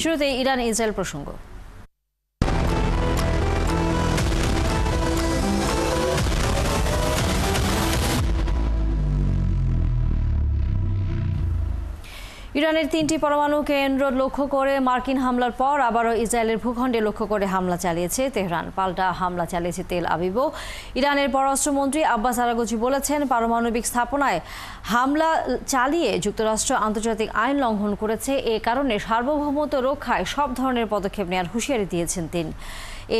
শুরুতে Iran Israel প্রসঙ্গ। ইরানের 3টি পরমাণু কেন্দ্র লক্ষ্য করে মার্কিন হামলার পর আবারও ইসরায়েলের ভূখণ্ডে লক্ষ্য করে হামলা চালিয়েছে তেহরান। পাল্টা হামলা চালিয়েছে তেল আবিবও। ইরানের পররাষ্ট্রমন্ত্রী আব্বাস আরাগচি বলেছেন, পারমাণবিক স্থাপনায় হামলা চালিয়ে যুক্তরাষ্ট্র আন্তর্জাতিক আইন লঙ্ঘন করেছে। এ কারণে সার্বভৌমত্ব রক্ষায় সব ধরনের পদক্ষেপ নেওয়ার হুঁশিয়ারি দিয়েছেন তিনি।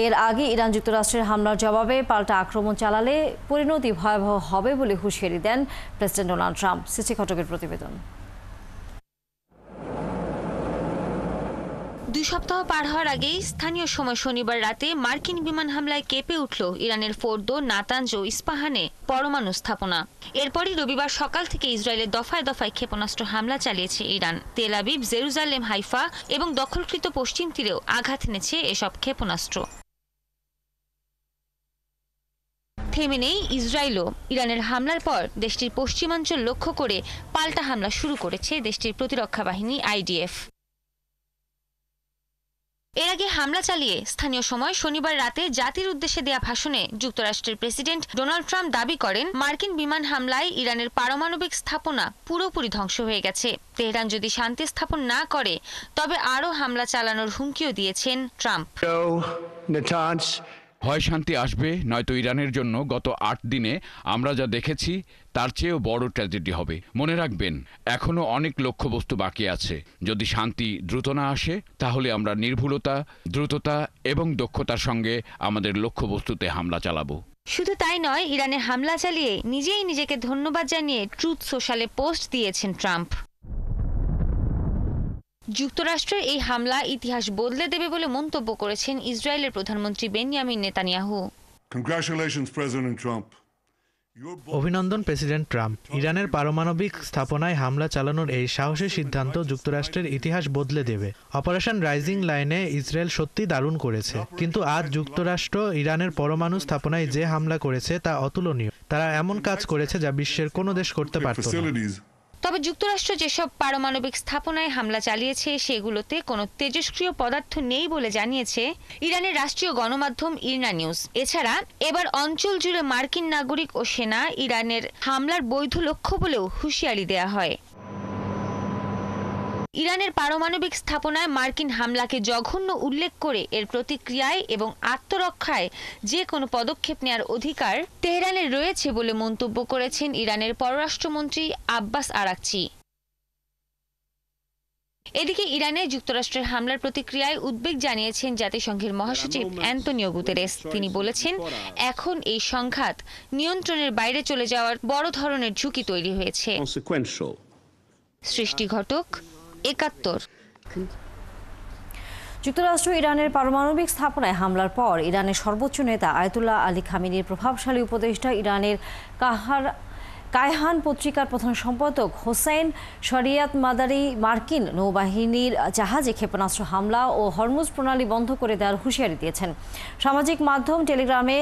এর আগে ইরান যুক্তরাষ্ট্রের হামলার জবাবে পাল্টা আক্রমণ চালালে পরিণতি ভয়াবহ হবে বলে হুঁশিয়ারি দেন প্রেসিডেন্ট ডোনাল্ড ট্রাম্প। সিসি ঘটকের প্রতিবেদন। 2 সপ্তাহ পার হওয়ার আগেই স্থানীয় সময় শনিবার রাতে মার্কিন বিমান হামলায় কেঁপে উঠল ইরানের ফোর্দো, নাতানজ ও ইস্পাহানে পরমাণু স্থাপনা। এরপরই রবিবার সকাল থেকে ইসরায়েলের দফায় দফায় ক্ষেপণাস্ত্র হামলা চালিয়েছে Iran. Tel Aviv, Jerusalem, Haifa এবং দখলকৃত পশ্চিম তীরেও আঘাত এনেছে এসব ক্ষেপণাস্ত্র। থেমে নেই ইসরায়েলও। ইরানের হামলার পর দেশটির পশ্চিমাঞ্চল লক্ষ্য করে পাল্টা হামলা শুরু করেছে দেশটির প্রতিরক্ষা বাহিনী IDF। এর আগে হামলা চালিয়ে স্থানীয় সময় শনিবার রাতে জাতির উদ্দেশ্যে দেয়া ভাষণে যুক্তরাষ্ট্রের প্রেসিডেন্ট ডোনাল্ড ট্রাম্প দাবি করেন, মার্কিন বিমান হামলায় ইরানের পারমাণবিক স্থাপনা পুরোপুরি ধ্বংস হয়ে গেছে। তেহরান যদি শান্তি স্থাপন না করে তবে আরও হামলা চালানোর হুমকিও দিয়েছেন ট্রাম্প। হয় শান্তি আসবে, নয়তো ইরানের জন্য গত 8 দিনে আমরা যা দেখেছি তার চেয়েও বড় ট্র্যাজেডি হবে। মনে রাখবেন, এখনও অনেক লক্ষ্যবস্তু বাকি আছে। যদি শান্তি দ্রুত না আসে তাহলে আমরা নির্ভুলতা, দ্রুততা এবং দক্ষতার সঙ্গে আমাদের লক্ষ্যবস্তুতে হামলা চালাবো। শুধু তাই নয়, ইরানে হামলা চালিয়ে নিজেই নিজেকে ধন্যবাদ জানিয়ে ট্রুথ সোশ্যালে পোস্ট দিয়েছেন ট্রাম্প। যুক্তরাষ্ট্রের এই হামলা ইতিহাস বদলে দেবে বলে মন্তব্য করেছেন ইসরায়েলের প্রধানমন্ত্রী বেনিয়ামিন নেতানিয়াহু। অভিনন্দন প্রেসিডেন্ট ট্রাম্প। ইরানের পারমাণবিক স্থাপনায় হামলা চালানোর এই সাহসী সিদ্ধান্ত যুক্তরাষ্ট্রের ইতিহাস বদলে দেবে। অপারেশন রাইজিং লাইনে ইসরায়েল সত্যি দারুণ করেছে, কিন্তু আজ যুক্তরাষ্ট্র ইরানের পরমাণু স্থাপনায় যে হামলা করেছে তা অতুলনীয়। তারা এমন কাজ করেছে যা বিশ্বের কোনো দেশ করতে পারত না। তবে যুক্তরাষ্ট্র যেসব পারমাণবিক স্থাপনায় হামলা চালিয়েছে সেগুলোতে কোনো তেজস্ক্রিয় পদার্থ নেই বলে জানিয়েছে ইরানের রাষ্ট্রীয় গণমাধ্যম ইরনা নিউজ। এছাড়া এবার অঞ্চল জুড়ে মার্কিন নাগরিক ও সেনা ইরানের হামলার বৈধ লক্ষ্য বলেও হুঁশিয়ারি দেয়া হয়। ইরানের পারমাণবিক স্থাপনায় মার্কিন হামলাকে জঘন্য উল্লেখ করে এর প্রতিক্রিয়ায় এবং আত্মরক্ষায় যে কোনো পদক্ষেপ নেওয়ার অধিকার তেহরানের রয়েছে বলে মন্তব্য করেছেন ইরানের পররাষ্ট্রমন্ত্রী আব্বাস আরাগচি। এদিকে ইরানে যুক্তরাষ্ট্রের হামলার প্রতিক্রিয়ায় উদ্বেগ জানিয়েছেন জাতিসংঘের মহাসচিব অ্যান্তোনিও গুতেরেস। তিনি বলেছেন, এখন এই সংঘাত নিয়ন্ত্রণের বাইরে চলে যাওয়ার বড় ধরনের ঝুঁকি তৈরি হয়েছে। সৃষ্টি ঘটক, 71। যুক্তরাষ্ট্র ইরানের পারমাণবিক স্থাপনায় হামলার পর ইরানের সর্বোচ্চ নেতা আয়াতুল্লাহ আলী খামেনির প্রভাবশালী উপদেষ্টা ইরানের কায়হান পত্রিকার প্রধান সম্পাদক হোসেন শরিয়াত মাদারি মার্কিন নৌবাহিনীর জাহাজে ক্ষেপণাস্ত্র হামলা ও হরমুজ প্রণালী বন্ধ করে দেওয়ার হুঁশিয়ারি দিয়েছেন। সামাজিক মাধ্যম টেলিগ্রামে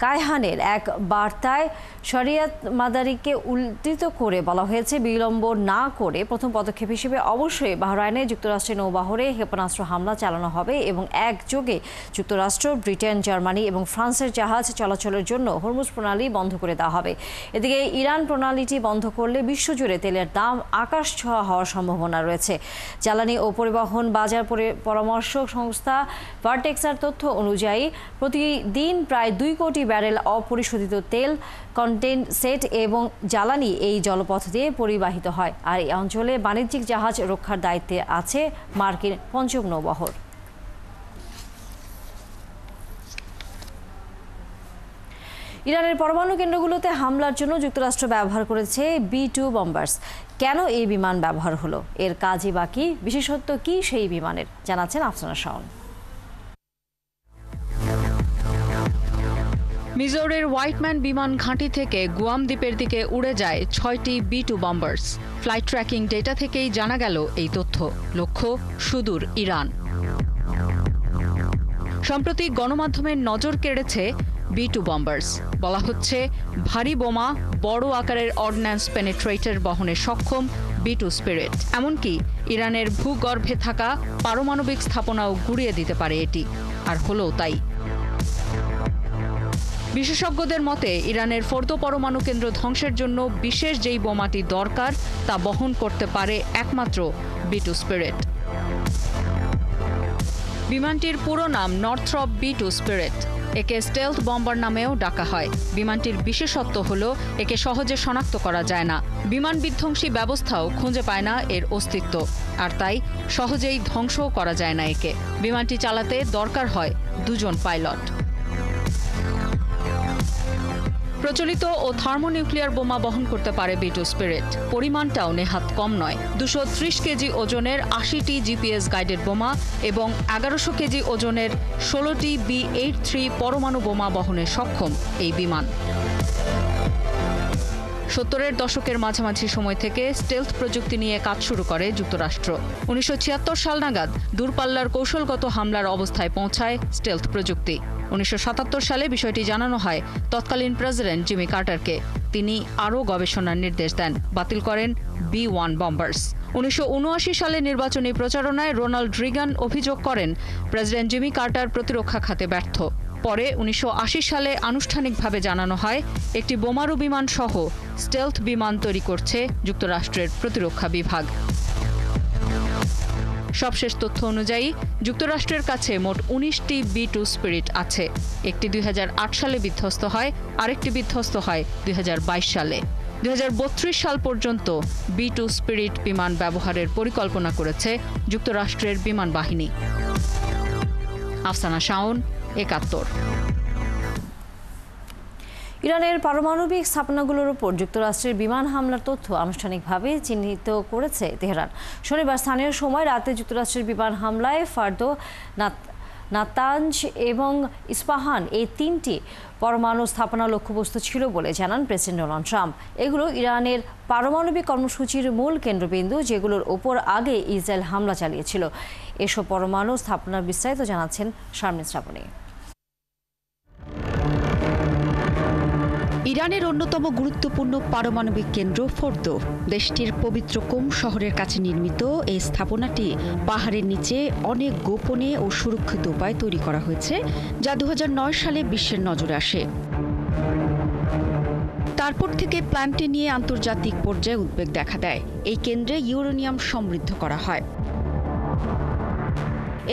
কায়হানের এক বার্তায় শরিয়াত মাদারিকে উদ্ধৃত করে বলা হয়েছে, বিলম্ব না করে প্রথম পদক্ষেপ হিসেবে অবশ্যই বাহরাইনে যুক্তরাষ্ট্রের নৌবহরে ক্ষেপণাস্ত্র হামলা চালানো হবে এবং একযোগে যুক্তরাষ্ট্র, ব্রিটেন, জার্মানি এবং ফ্রান্সের জাহাজ চলাচলের জন্য হরমুজ প্রণালী বন্ধ করে দেওয়া হবে। এদিকে ইরান প্রণালীটি বন্ধ করলে বিশ্বজুড়ে তেলের দাম আকাশ ছোঁয়া হওয়ার সম্ভাবনা রয়েছে। জ্বালানি ও পরিবহন বাজার পরামর্শ সংস্থা ভার্টেক্সের তথ্য অনুযায়ী প্রতিদিন প্রায় 2 কোটি ব্যারেল অপরিশোধিত তেল, কন্ডেনসেট এবং জ্বালানি এই জলপথ দিয়ে পরিবাহিত হয়। আর এই অঞ্চলে বাণিজ্যিক জাহাজ রক্ষার দায়িত্বে আছে মার্কিন পঞ্চম নৌবহর। ইরানের পরমাণু কেন্দ্রগুলোতে হামলার জন্য যুক্তরাষ্ট্র ব্যবহার করেছে B-2 বম্বার্স। কেন এই বিমান ব্যবহার হলো, এর কাজই বাকি, বিশেষত্ব কি সেই বিমানের, জানাচ্ছেন আফসানা শাওন। মিজোরের হোয়াইটম্যান বিমান ঘাঁটি থেকে গুয়াম দ্বীপের দিকে উড়ে যায় 6টি B-2 bombers. Flight tracking data থেকেই জানা গেল এই তথ্য। লক্ষ্য সুদূর ইরান। সম্প্রতি গণমাধ্যমের নজর কেড়েছে B-2 বম্বার্স। বলা হচ্ছে, ভারী বোমা, বড় আকারের অর্ডিন্যান্স পেনিট্রেটর বহনে সক্ষম B2 স্পিরিট। এমনকি ইরানের ভূগর্ভে থাকা পারমাণবিক স্থাপনাও গুঁড়িয়ে দিতে পারে এটি, আর হলো তাই। বিশেষজ্ঞদের মতে ইরানের ফোর্দো পরমাণু কেন্দ্র ধ্বংসের জন্য বিশেষ যেই বোমাটি দরকার তা বহন করতে পারে একমাত্র B2 স্পিরিট। বিমানটির পুরো নাম নর্থ্রপ B2 স্পিরিট। একে স্টেলথ বম্বার নামেও ডাকা হয়। বিমানটির বিশেষত্ব হলো একে সহজে শনাক্ত করা যায় না, বিমান বিধ্বংসী ব্যবস্থাও খুঁজে পায় না এর অস্তিত্ব, আর তাই সহজেই ধ্বংসও করা যায় না একে। বিমানটি চালাতে দরকার হয় 2 জন পাইলট। প্রচলিত ও থার্মোনিউক্লিয়ার বোমা বহন করতে পারে B2 স্পিরিট। পরিমাণটাও নেহাত কম নয়। 230 কেজি ওজনের 80টি জিপিএস গাইডেড বোমা এবং 1100 কেজি ওজনের 16টি B-83 পরমাণু বোমা বহনে সক্ষম এই বিমান। 70-এর দশকের মাঝামাঝি সময় থেকে স্টেলথ প্রযুক্তি নিয়ে কাজ শুরু করে যুক্তরাষ্ট্র। 1976 সাল নাগাদ দূরপাল্লার কৌশলগত হামলার অবস্থায় পৌঁছায় স্টেলথ প্রযুক্তি। 1977 সালে বিষয়টি জানানো হয় তৎকালীন প্রেসিডেন্ট জিমি কার্টারকে। তিনি আরও গবেষণার নির্দেশ দেন, বাতিল করেন B-1 বম্বার্স। 1979 সালে নির্বাচনী প্রচারণায় রোনাল্ড রিগান অভিযোগ করেন প্রেসিডেন্ট জিমি কার্টার প্রতিরক্ষা খাতে ব্যর্থ। পরে 1980 সালে আনুষ্ঠানিকভাবে জানানো হয় একটি বোমারু বিমান সহ স্টেলথ বিমান তৈরি করছে যুক্তরাষ্ট্রের প্রতিরক্ষা বিভাগ। সবশেষ তথ্য অনুযায়ী যুক্তরাষ্ট্রের কাছে মোট 19টি B2 স্পিরিট আছে। একটি 2008 সালে বিধ্বস্ত হয়, আরেকটি বিধ্বস্ত হয় 2022 সালে। 2032 সাল পর্যন্ত B2 স্পিরিট বিমান ব্যবহারের পরিকল্পনা করেছে যুক্তরাষ্ট্রের বিমান বাহিনী। আফসানা শাওন, 71। ইরানের পারমাণবিক স্থাপনাগুলোর উপর যুক্তরাষ্ট্রের বিমান হামলার তথ্য আনুষ্ঠানিকভাবে চিহ্নিত করেছে তেহরান। শনিবার স্থানীয় সময় রাতে যুক্তরাষ্ট্রের বিমান হামলায় ফোর্দো, নাতাঞ্জ এবং ইস্পাহান এই 3টি পরমাণু স্থাপনা লক্ষ্যবস্তু ছিল বলে জানান প্রেসিডেন্ট ডোনাল্ড ট্রাম্প। এগুলো ইরানের পারমাণবিক কর্মসূচির মূল কেন্দ্রবিন্দু, যেগুলোর ওপর আগে ইসরায়েল হামলা চালিয়েছিল। এসব পরমাণু স্থাপনার বিস্তারিত জানাচ্ছেন শারমিন শ্রাবণী। ইরানের অন্যতম গুরুত্বপূর্ণ পারমাণবিক কেন্দ্র ফোর্দো। দেশটির পবিত্র কোম শহরের কাছে নির্মিত এই স্থাপনাটি পাহাড়ের নিচে অনেক গোপনে ও সুরক্ষিত উপায়ে তৈরি করা হয়েছে, যা 2009 সালে বিশ্বের নজরে আসে। তারপর থেকে প্ল্যান্টটি নিয়ে আন্তর্জাতিক পর্যায়ে উদ্বেগ দেখা দেয়। এই কেন্দ্রে ইউরেনিয়াম সমৃদ্ধ করা হয়।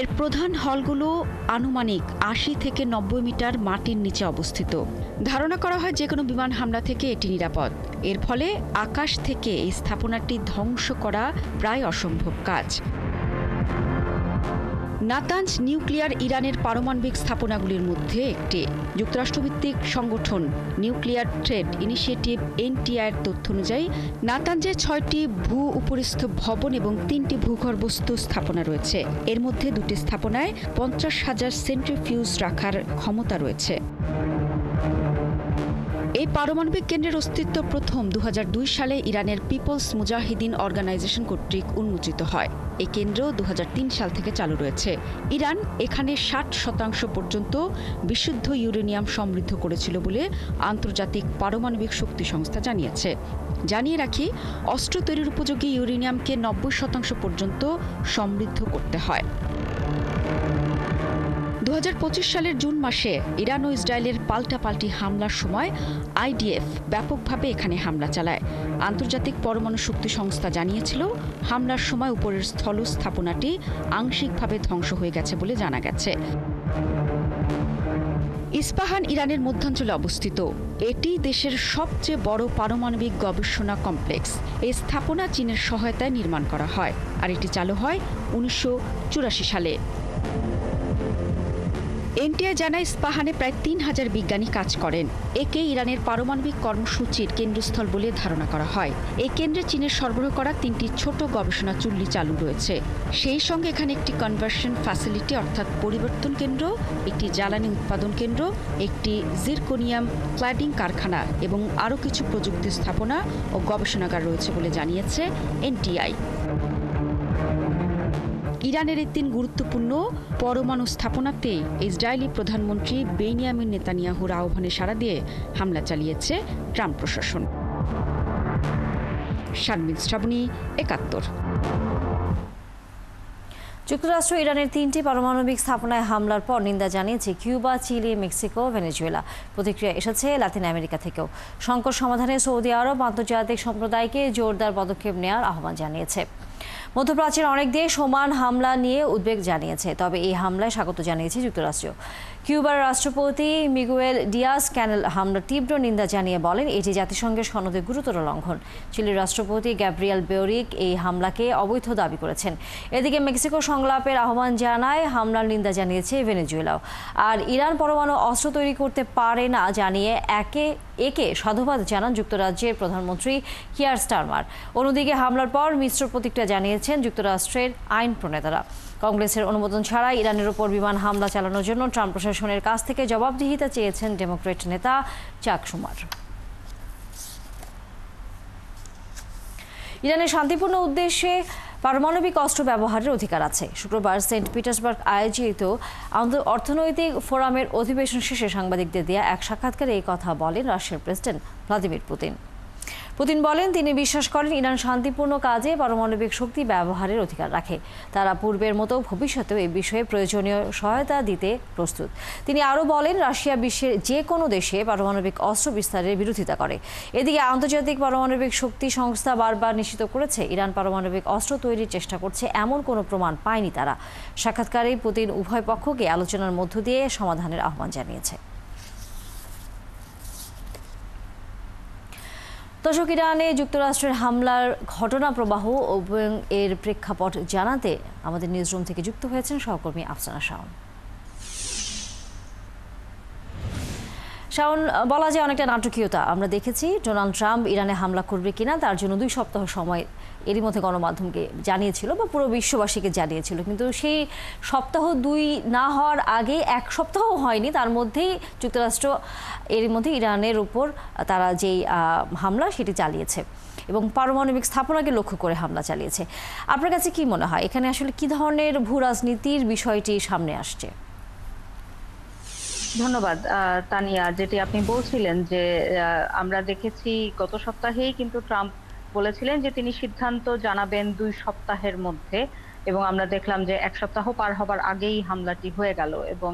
এর প্রধান হলগুলো আনুমানিক 80 থেকে 90 মিটার মাটির নিচে অবস্থিত। ধারণা করা হয় যে কোনো বিমান হামলা থেকে এটি নিরাপদ। এর ফলে আকাশ থেকে এই স্থাপনাটি ধ্বংস করা প্রায় অসম্ভব কাজ। নাতাঞ্জ নিউক্লিয়ার ইরানের পারমাণবিক স্থাপনাগুলির মধ্যে একটি। যুক্তরাষ্ট্রভিত্তিক সংগঠন নিউক্লিয়ার ট্রেড ইনিশিয়েটিভ NTI এর তথ্য অনুযায়ী নাতাঞ্জে 6টি ভূ উপরিস্থ ভবন এবং 3টি ভূগর্ভস্থ স্থাপনা রয়েছে। এর মধ্যে 2টি স্থাপনায় 50,000 সেন্ট্রিফিউজ রাখার ক্ষমতা রয়েছে। এই পারমাণবিক কেন্দ্রের অস্তিত্ব প্রথম 2002 সালে ইরানের পিপলস মুজাহিদিন অর্গানাইজেশন কর্তৃক উন্মোচিত হয়। এই কেন্দ্র 2003 সাল থেকে চালু রয়েছে। ইরান এখানে 60% পর্যন্ত বিশুদ্ধ ইউরেনিয়াম সমৃদ্ধ করেছিল বলে আন্তর্জাতিক পারমাণবিক শক্তি সংস্থা জানিয়েছে। জানিয়ে রাখি, অস্ত্র তৈরির উপযোগী ইউরেনিয়ামকে 90% পর্যন্ত সমৃদ্ধ করতে হয়। 2025 সালের জুন মাসে ইরান ও ইসরায়েলের পাল্টাপাল্টি হামলার সময় IDF ব্যাপকভাবে এখানে হামলা চালায়। আন্তর্জাতিক পরমাণু শক্তি সংস্থা জানিয়েছিল হামলার সময় উপরের স্থল স্থাপনাটি আংশিকভাবে ধ্বংস হয়ে গেছে বলে জানা গেছে। ইস্পাহান ইরানের মধ্যাঞ্চলে অবস্থিত। এটি দেশের সবচেয়ে বড় পারমাণবিক গবেষণা কমপ্লেক্স। এই স্থাপনা চীনের সহায়তায় নির্মাণ করা হয়, আর এটি চালু হয় 1984 সালে। NTI জানায় ইস্পাহানে প্রায় 3000 বিজ্ঞানী কাজ করেন। একে ইরানের পারমাণবিক কর্মসূচির কেন্দ্রস্থল বলে ধারণা করা হয়। এই কেন্দ্রে চীনের সরবরাহ করা 3টি ছোট গবেষণা চুল্লি চালু রয়েছে। সেই সঙ্গে এখানে একটি কনভার্সন ফ্যাসিলিটি অর্থাৎ পরিবর্তন কেন্দ্র, একটি জ্বালানি উৎপাদন কেন্দ্র, একটি জিরকোনিয়াম ক্ল্যাডিং কারখানা এবং আরও কিছু প্রযুক্তি স্থাপনা ও গবেষণাগার রয়েছে বলে জানিয়েছে NTI। ইরানের এই 3 গুরুত্বপূর্ণ পরমাণু স্থাপনাতে ইসরায়েলি প্রধানমন্ত্রী বেনিয়ামিন নেতানিয়াহুর আহ্বানে সাড়া দিয়ে হামলা চালিয়েছে ট্রাম্প প্রশাসন। শারমিন শ্রাবণী, ৭১। যুক্তরাষ্ট্র ইরানের 3টি পারমাণবিক স্থাপনায় হামলার পর নিন্দা জানিয়েছে কিউবা, চিলি, মেক্সিকো, ভেনেজুয়েলা। প্রতিক্রিয়া এসেছে লাতিন আমেরিকা থেকেও। সংকট সমাধানে সৌদি আরব আন্তর্জাতিক সম্প্রদায়কে জোরদার পদক্ষেপ নেওয়ার আহ্বান জানিয়েছে। মধ্যপ্রাচ্যের অনেক দেশ ওমান হামলা নিয়ে উদ্বেগ জানিয়েছে, তবে এই হামলায় স্বাগত জানিয়েছে যুক্তরাষ্ট্র। কিউবার রাষ্ট্রপতি মিগুয়েল ডিয়াজ ক্যানেল হামলার তীব্র নিন্দা জানিয়ে বলেন এটি জাতিসংঘের সনদের গুরুতর লঙ্ঘন। চিলির রাষ্ট্রপতি গ্যাব্রিয়েল বেওরিক এই হামলাকে অবৈধ দাবি করেছেন। এদিকে মেক্সিকো সংলাপের আহ্বান জানায়, হামলার নিন্দা জানিয়েছে ভেনেজুয়েলাও। আর ইরান পরমাণু অস্ত্র তৈরি করতে পারে না জানিয়ে একে সাধুবাদ জানান যুক্তরাজ্যের প্রধানমন্ত্রী কিয়ার স্টারমার। অন্যদিকে হামলার পর মিশ্র প্রতিক্রিয়া জানিয়েছেন যুক্তরাষ্ট্রের আইন প্রণেতারা। কংগ্রেসের অনুমোদন ছাড়া ইরানের ওপর বিমান হামলা চালানোর জন্য ট্রাম্প প্রশাসনের কাছ থেকে জবাবদিহিতা চেয়েছেন ডেমোক্র্যাট নেতা চাক শুমার। ইরানের শান্তিপূর্ণ উদ্দেশ্যে পারমাণবিক অস্ত্র ব্যবহারের অধিকার আছে। শুক্রবার সেন্ট পিটার্সবার্গ আয়োজিত অর্থনৈতিক ফোরামের অধিবেশন শেষে সাংবাদিকদের দেয়া এক সাক্ষাৎকারে এই কথা বলেন রাশিয়ার প্রেসিডেন্ট ভ্লাদিমির পুতিন। পুতিন বলেন তিনি বিশ্বাস করেন ইরান শান্তিপূর্ণ কাজে পারমাণবিক শক্তি ব্যবহারের অধিকার রাখে। তারা পূর্বের মতো ভবিষ্যতেও এই বিষয়ে প্রয়োজনীয় সহায়তা দিতে প্রস্তুত। তিনি আরও বলেন রাশিয়া বিশ্বের যে কোনো দেশে পারমাণবিক অস্ত্র বিস্তারের বিরোধিতা করে। এদিকে আন্তর্জাতিক পারমাণবিক শক্তি সংস্থা বারবার নিশ্চিত করেছে ইরান পারমাণবিক অস্ত্র তৈরির চেষ্টা করছে, এমন কোনো প্রমাণ পায়নি তারা। সাক্ষাৎকারে পুতিন উভয় পক্ষকে আলোচনার মধ্য দিয়ে সমাধানের আহ্বান জানিয়েছে। দর্শক, ইরানে যুক্তরাষ্ট্রের হামলার ঘটনা প্রবাহ এবং এর প্রেক্ষাপট জানাতে আমাদের নিউজরুম থেকে যুক্ত হয়েছেন সহকর্মী আফসানা শাওন। শাওন, বলা যায় অনেকটা নাটকীয়তা আমরা দেখেছি। ডোনাল্ড ট্রাম্প ইরানে হামলা করবে কিনা তার জন্য 2 সপ্তাহ সময় এরই মধ্যে গণমাধ্যমকে জানিয়েছিল বা পুরো বিশ্ববাসীকে জানিয়েছিল, কিন্তু সেই সপ্তাহ 2 না হওয়ার আগে 1 সপ্তাহ হয়নি, তার মধ্যেই যুক্তরাষ্ট্র এরই মধ্যে ইরানের উপর তারা যেই হামলা সেটি চালিয়েছে এবং পারমাণবিক স্থাপনাকে লক্ষ্য করে হামলা চালিয়েছে। আপনার কাছে কি মনে হয় এখানে আসলে কি ধরনের ভূ রাজনীতির বিষয়টি সামনে আসছে? ধন্যবাদ তানিয়া। যেটি আপনি বলছিলেন যে আমরা দেখেছি গত সপ্তাহেই কিন্তু ট্রাম্প বলেছিলেন যে তিনি সিদ্ধান্ত জানাবেন 2 সপ্তাহের মধ্যে, এবং আমরা দেখলাম যে 1 সপ্তাহ পার হবার আগেই হামলাটি হয়ে গেল। এবং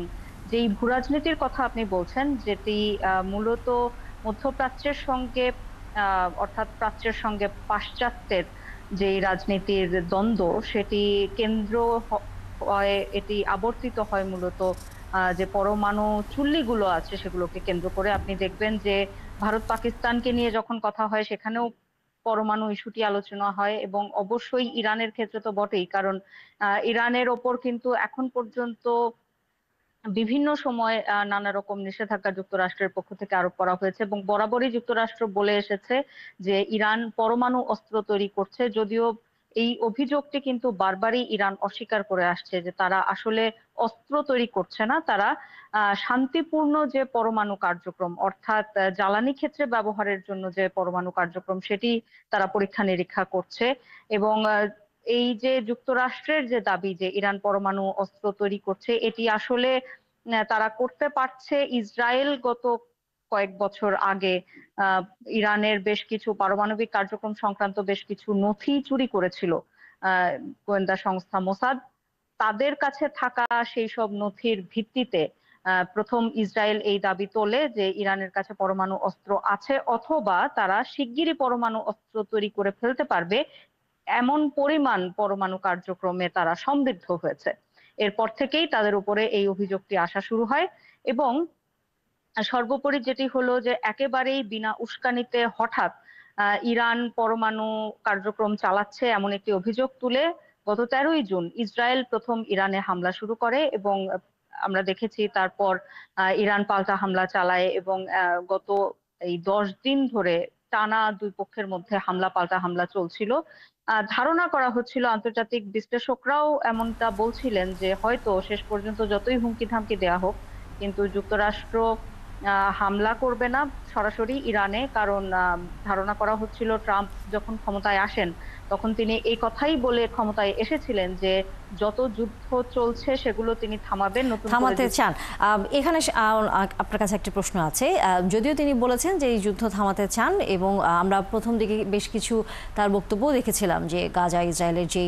যেই ভূরাজনীতির কথা আপনি বলছেন, যেটি মূলত মধ্যপ্রাচ্যের সঙ্গে অর্থাৎ প্রাচ্যের সঙ্গে পাশ্চাত্যের যেই রাজনীতির দ্বন্দ্ব, সেটি কেন্দ্র হয়, এটি আবর্তিত হয় মূলত যে পরমাণু চুল্লিগুলো আছে সেগুলোকে কেন্দ্র করে। আপনি দেখবেন যে ভারত পাকিস্তানকে নিয়ে যখন কথা হয় সেখানেও পরমাণু ইস্যুটি আলোচনা হয়, এবং অবশ্যই ইরানের ক্ষেত্রে তো বটেই, কারণ ইরানের ওপর কিন্তু এখন পর্যন্ত বিভিন্ন সময় নানা রকম নিষেধাজ্ঞা যুক্তরাষ্ট্রের পক্ষ থেকে আরোপ করা হয়েছে, এবং বরাবরই যুক্তরাষ্ট্র বলে এসেছে যে ইরান পরমাণু অস্ত্র তৈরি করছে। যদিও এই অভিযোগটি কিন্তু বারবারই ইরান অস্বীকার করে আসছে যে তারা আসলে অস্ত্র তৈরি করছে না, তারা শান্তিপূর্ণ যে পরমাণু কার্যক্রম, অর্থাৎ জ্বালানি ক্ষেত্রে ব্যবহারের জন্য যে পরমাণু কার্যক্রম, সেটি তারা পরীক্ষা নিরীক্ষা করছে। এবং এই যে যুক্তরাষ্ট্রের যে দাবি যে ইরান পরমাণু অস্ত্র তৈরি করছে, এটি আসলে তারা করতে পারছে। ইসরায়েল গত কয়েক বছর আগে ইরানের বেশ কিছু পারমাণবিক কার্যক্রম সংক্রান্ত বেশ কিছু নথি চুরি করেছিল গোয়েন্দা সংস্থা মোসাদ। তাদের কাছে থাকা সেই সব নথির ভিত্তিতে প্রথম ইসরায়েল এই দাবি তোলে যে ইরানের কাছে পরমাণু অস্ত্র আছে, অথবা তারা শিগগিরই পরমাণু অস্ত্র তৈরি করে ফেলতে পারবে, এমন পরিমাণ পরমাণু কার্যক্রমে তারা সমৃদ্ধ হয়েছে। এরপর থেকেই তাদের উপরে এই অভিযোগটি আসা শুরু হয়, এবং সর্বোপরি যেটি হলো যে একেবারেই বিনা উস্কানিতে হঠাৎ ইরান পরমাণু কার্যক্রম চালাচ্ছে এমন একটি অভিযোগ তুলে গত 13ই জুন ইসরায়েল প্রথম ইরানে হামলা শুরু করে, এবং আমরা দেখেছি তারপর ইরান পাল্টা হামলা চালায়, এবং গত এই 10 দিন ধরে টানা 2 পক্ষের মধ্যে হামলা পাল্টা হামলা চলছিল। ধারণা করা হচ্ছিল, আন্তর্জাতিক বিশ্লেষকরাও এমনটা বলছিলেন, যে হয়তো শেষ পর্যন্ত যতই হুমকি ধামকি দেয়া হোক কিন্তু যুক্তরাষ্ট্র হামলা করবে না, সরাসরি ইরানে, কারণ ধারণা করা হচ্ছিল ট্রাম্প যখন ক্ষমতায় আসেন তখন তিনি এই কথাই বলে ক্ষমতায় এসেছিলেন যে যত যুদ্ধ চলছে সেগুলো তিনি থামাবেন, থামাতে চান। এখানে আপনার কাছে একটা প্রশ্ন আছে। যদিও তিনি বলেছেন যে এই যুদ্ধ থামাতে চান এবং আমরা প্রথম দিকে বেশ কিছু তার বক্তব্য দেখেছিলাম যে গাজা ইসরায়েলের যে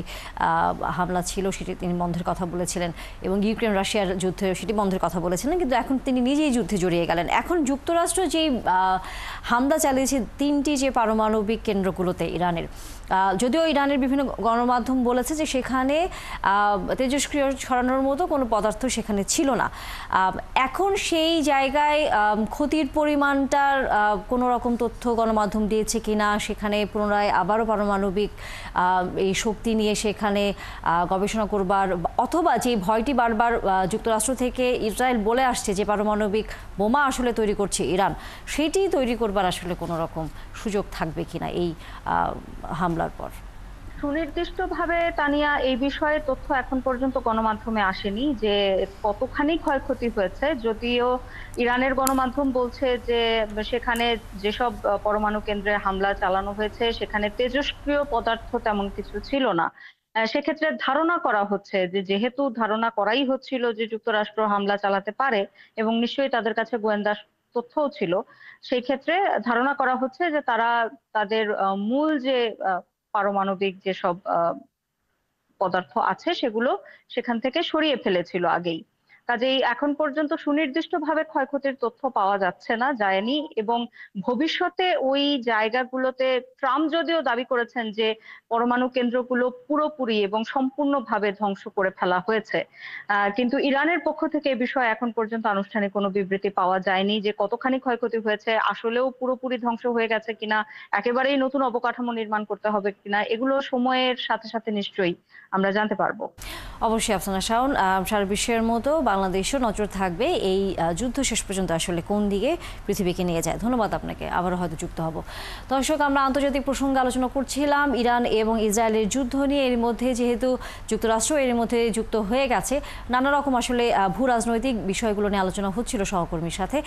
হামলা ছিল সেটি তিনি বন্ধের কথা বলেছিলেন এবং ইউক্রেন রাশিয়ার যুদ্ধ সেটি বন্ধের কথা বলেছিলেন, কিন্তু এখন তিনি নিজেই যুদ্ধে জড়িয়ে গেলেন। এখন যুক্তরাষ্ট্র যেই হামলা চালিয়েছে 3টি যে পারমাণবিক কেন্দ্রগুলোতে ইরানের, যদিও ইরানের বিভিন্ন গণমাধ্যম বলেছে যে সেখানে তেজস্ক্রিয় ছড়ানোর মতো কোনো পদার্থ সেখানে ছিল না। এখন সেই জায়গায় ক্ষতির পরিমাণটার কোনো রকম তথ্য গণমাধ্যম দিয়েছে কিনা, সেখানে পুনরায় আবারও পারমাণবিক এই শক্তি নিয়ে সেখানে গবেষণা করবার, অথবা যে ভয়টি বারবার যুক্তরাষ্ট্র থেকে ইসরায়েল বলে আসছে যে পারমাণবিক বোমা আসলে তৈরি করছে ইরান, সেটি তৈরি করবার আসলে কোনো রকম সুযোগ থাকবে কিনা এই হামলার পর? সুনির্দিষ্টভাবে তানিয়া এই বিষয়ে তথ্য এখন পর্যন্ত গণমাধ্যমে আসেনি যে কতখানি ক্ষয়ক্ষতি হয়েছে। যদিও ইরানের গণমাধ্যম বলছে যে সেখানে যেসব পরমাণু কেন্দ্রে হামলা চালানো হয়েছে সেখানে তেজস্ক্রিয় পদার্থ তেমন কিছু ছিল না। সেক্ষেত্রে ধারণা করা হচ্ছে যে যেহেতু ধারণা করাই হচ্ছিল যে যুক্তরাষ্ট্র হামলা চালাতে পারে এবং নিশ্চয়ই তাদের কাছে গোয়েন্দা তথ্যও ছিল, সেই ক্ষেত্রে ধারণা করা হচ্ছে যে তারা তাদের মূল যে পারমাণবিক যেসব পদার্থ আছে সেগুলো সেখান থেকে সরিয়ে ফেলেছিল আগেই। কাজেই এখন পর্যন্ত সুনির্দিষ্টভাবে ক্ষয়ক্ষতির তথ্য পাওয়া যাচ্ছে না, যায়নি। এবং ভবিষ্যতে ওই জায়গাগুলোতে ট্রাম্প যদিও দাবি করেছেন যে পরমাণু কেন্দ্রগুলো পুরোপুরি এবং সম্পূর্ণভাবে ধ্বংস করে ফেলা হয়েছে, কিন্তু ইরানের পক্ষ থেকে এ বিষয়ে এখন পর্যন্ত আনুষ্ঠানিক কোনো বিবৃতি পাওয়া যায়নি যে কতখানি ক্ষয়ক্ষতি হয়েছে, আসলেও পুরোপুরি ধ্বংস হয়ে গেছে কিনা, একেবারেই নতুন অবকাঠামো নির্মাণ করতে হবে কিনা, এগুলো সময়ের সাথে সাথে নিশ্চয়ই আমরা জানতে পারবো। অবশ্যই আফসানা শাওন, সারা বিশ্বের মতো বাংলাদেশও নজর থাকবে এই যুদ্ধ শেষ পর্যন্ত আসলে কোন দিকে পৃথিবীকে নিয়ে যায়। ধন্যবাদ আপনাকে, আবারও হয়তো যুক্ত হব। দর্শক, আমরা আন্তর্জাতিক প্রসঙ্গে আলোচনা করছিলাম ইরান এবং ইসরায়েলের যুদ্ধ নিয়ে। এর মধ্যে যেহেতু যুক্তরাষ্ট্র এর মধ্যে যুক্ত হয়ে গেছে, নানা রকম আসলে ভূ রাজনৈতিক বিষয়গুলো নিয়ে আলোচনা হচ্ছিল সহকর্মীর সাথে।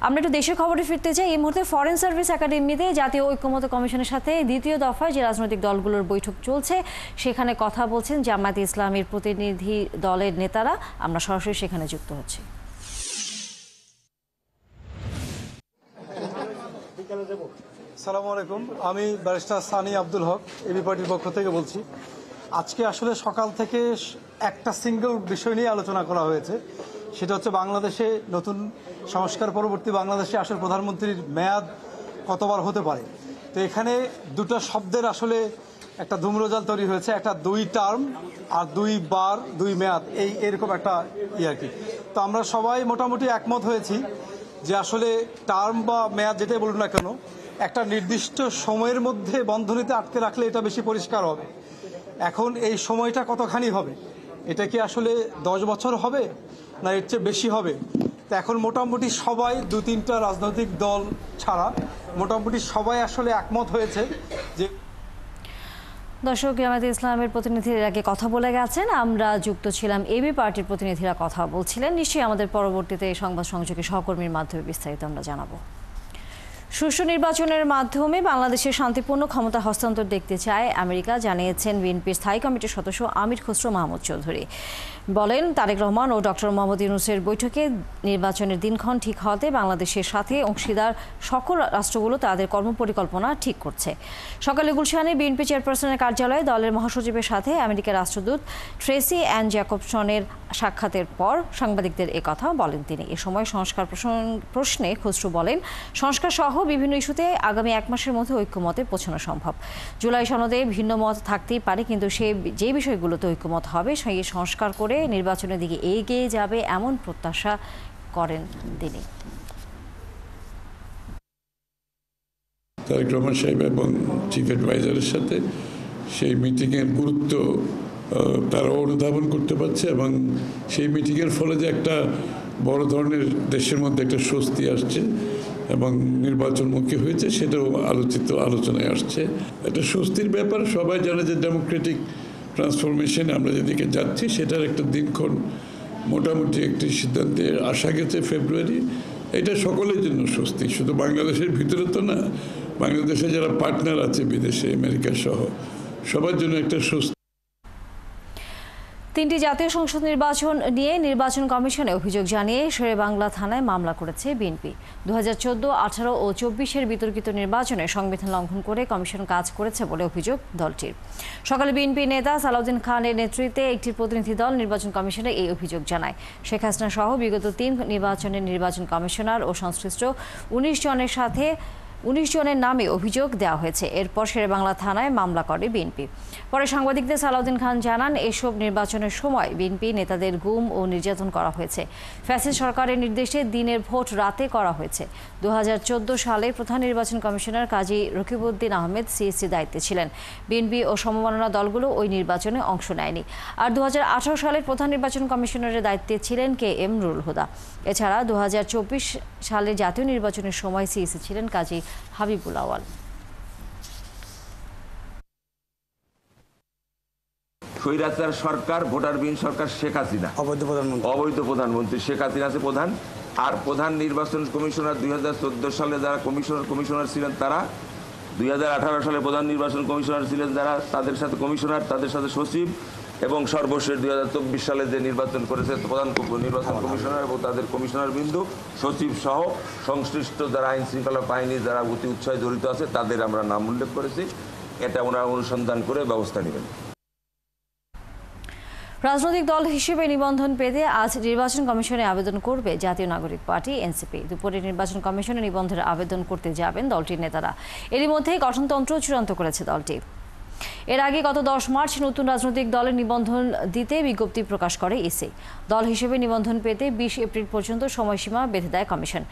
আমরা একটু দেশের খবরে ফিরতে চাই। এই মুহূর্তে ফরেন সার্ভিস একাডেমিতে জাতীয় ঐক্যমত্য কমিশনের সাথে দ্বিতীয় দফায় যে রাজনৈতিক দলগুলোর বৈঠক চলছে সেখানে কথা বলছেন জামায়াতে ইসলামীর প্রতিনিধি দলের নেতারা। আমরা সরাসরি সেখানে যুক্ত হচ্ছি। আসসালামু আলাইকুম, আমি ব্যারিস্টার সানি আব্দুল হক, এবি পার্টির পক্ষ থেকে বলছি। আজকে আসলে সকাল থেকে একটা সিঙ্গেল বিষয় নিয়ে আলোচনা করা হয়েছে, সেটা হচ্ছে বাংলাদেশে নতুন সংস্কার পরবর্তী বাংলাদেশে আসলে প্রধানমন্ত্রীর মেয়াদ কতবার হতে পারে। তো এখানে দুটো শব্দের আসলে একটা ধূম্রজাল তৈরি হয়েছে, একটা 2 টার্ম আর 2 বার 2 মেয়াদ, এরকম একটা আর কি। তো আমরা সবাই মোটামুটি একমত হয়েছি যে আসলে টার্ম বা মেয়াদ যেটাই বলুন না কেন, একটা নির্দিষ্ট সময়ের মধ্যে বন্ধনীতে আটকে রাখলে এটা বেশি পরিষ্কার হবে। এখন এই সময়টা কতখানি হবে, এটা কি আসলে 10 বছর হবে না এর চেয়ে বেশি হবে? তো এখন মোটামুটি সবাই 2-3টা রাজনৈতিক দল ছাড়া মোটামুটি সবাই আসলে একমত হয়েছে যে। দর্শক, জামায়াতে ইসলামের প্রতিনিধিরা আগে কথা বলে গেছেন, আমরা যুক্ত ছিলাম এবি পার্টির প্রতিনিধিরা কথা বলছিলেন। নিশ্চয়ই আমাদের পরবর্তীতে সংবাদ সংযোগে সহকর্মীর মাধ্যমে বিস্তারিত আমরা জানাবো। সুষ্ঠু নির্বাচনের মাধ্যমে বাংলাদেশের শান্তিপূর্ণ ক্ষমতা হস্তান্তর দেখতে চায় আমেরিকা, জানিয়েছেন বিএনপির স্থায়ী কমিটির সদস্য আমির খসরু মাহমুদ চৌধুরী। বলেন, তারেক রহমান ও ডক্টর মোহাম্মদ ইউনূসের বৈঠকে নির্বাচনের দিনক্ষণ ঠিক হতে বাংলাদেশের সাথে অংশীদার সকল রাষ্ট্রগুলো তাদের কর্মপরিকল্পনা ঠিক করছে। সকালে গুলশানে বিএনপি চেয়ারপারসনের কার্যালয়ে দলের মহাসচিবের সাথে আমেরিকার রাষ্ট্রদূত ট্রেসি অ্যান জ্যাকবসনের সাক্ষাতের পর সাংবাদিকদের একথা বলেন তিনি। এ সময় সংস্কার প্রশ্নে খসরু বলেন, সংস্কার সহ বিভিন্ন ইস্যুতে আগামী 1 মাসের মধ্যে ঐক্যমতে পৌঁছানো সম্ভব। জুলাই সনদে ভিন্ন মত থাকতেই পারে, কিন্তু যে বিষয়গুলোতে ঐক্যমত হবে সেই সংস্কার করে নির্বাচনের দিকে এগিয়ে যাবে এমন প্রত্যাশা করেন তিনি। তারেক রহমান সাহেব এবং চিফ অ্যাডভাইজারের সাথে সেই মিটিংয়ের গুরুত্ব তারা অনুধাবন করতে পারছে এবং সেই মিটিংয়ের ফলে যে একটা বড় ধরনের দেশের মধ্যে একটা স্বস্তি আসছে এবং নির্বাচনমুখী হয়েছে সেটাও আলোচনায় আসছে। একটা স্বস্তির ব্যাপার, সবাই জানে যে ডেমোক্রেটিক ট্রান্সফরমেশনে আমরা যেদিকে যাচ্ছি সেটার একটা দিনক্ষণ মোটামুটি একটি সিদ্ধান্তে আসা গেছে ফেব্রুয়ারি, এটা সকলের জন্য স্বস্তি, শুধু বাংলাদেশের ভিতরে তো না, বাংলাদেশে যারা পার্টনার আছে বিদেশে, আমেরিকা সহ সবার জন্য একটা স্বস্তি। তিনটি জাতীয় সংসদ নির্বাচন নিয়ে নির্বাচন কমিশনে অভিযোগ জানিয়ে শেরেবাংলা থানায় মামলা করেছে বিএনপি। 2014, 18 ও 24-এর বিতর্কিত নির্বাচনে সংবিধান লঙ্ঘন করে কমিশন কাজ করেছে বলে অভিযোগ দলটির। সকালে বিএনপি নেতা সালাউদ্দিন খানের নেতৃত্বে একটি প্রতিনিধি দল নির্বাচন কমিশনে এই অভিযোগ জানায়। শেখ হাসিনা সহ বিগত 3 নির্বাচনের নির্বাচন কমিশনার ও সংশ্লিষ্ট 19 জনের নামে অভিযোগ দেওয়া হয়েছে। এরপর শেরেবাংলা থানায় মামলা করে বিএনপি। পরে সাংবাদিকদের সালাউদ্দিন খান জানান, এসব নির্বাচনের সময় বিএনপি নেতাদের গুম ও নির্যাতন করা হয়েছে। ফ্যাসিস্ট সরকারের নির্দেশে দিনের ভোট রাতে করা হয়েছে। 2014 সালে প্রধান নির্বাচন কমিশনার কাজী রকিবউদ্দিন আহমেদ সিএসসি দায়িত্বে ছিলেন। বিএনপি ও সমমনা দলগুলো ওই নির্বাচনে অংশ নেয়নি। আর 2018 সালের প্রধান নির্বাচন কমিশনারের দায়িত্বে ছিলেন KM নুরুল হুদা। এছাড়া 2024 সালে জাতীয় নির্বাচনের সময় সিএসসি ছিলেন কাজী হাবিবুল আওয়াল। স্বৈরাচার সরকার, ভোটারবিহীন সরকার শেখ হাসিনা, অবৈধ প্রধানমন্ত্রী শেখ হাসিনা আছে প্রধান। আর প্রধান নির্বাচন কমিশনার 2014 সালে যারা কমিশনার ছিলেন তারা, 2018 সালে প্রধান নির্বাচন কমিশনার ছিলেন যারা, তাদের সাথে কমিশনার, তাদের সাথে সচিব, এবং সর্বশেষ 2024 সালে যে নির্বাচন করেছে প্রধান নির্বাচন কমিশনার এবং তাদের কমিশনার বিন্দু সচিব সহ সংশ্লিষ্ট যারা আইন শৃঙ্খলা বাহিনী যারা অতি উৎসাহে জড়িত আছে তাদের আমরা নাম উল্লেখ করেছি। এটা ওনারা অনুসন্ধান করে ব্যবস্থা নেবেন। রাজনৈতিক দল হিসেবে নিবন্ধন পেতে আজ নির্বাচন কমিশনে আবেদন করবে জাতীয় নাগরিক পার্টি এনসিপি। দুপুরে নির্বাচন কমিশনে নিবন্ধনের আবেদন করতে যাবেন দলটির নেতারা। এরই মধ্যে গঠনতন্ত্র চূড়ান্ত করেছে দলটি। এর আগে গত 10 মার্চ নতুন রাজনৈতিক দলের নিবন্ধন দিতে বিজ্ঞপ্তি প্রকাশ করে ইসি। দল হিসেবে নিবন্ধন পেতে 20 এপ্রিল পর্যন্ত সময়সীমা বেঁধে দেয় কমিশন।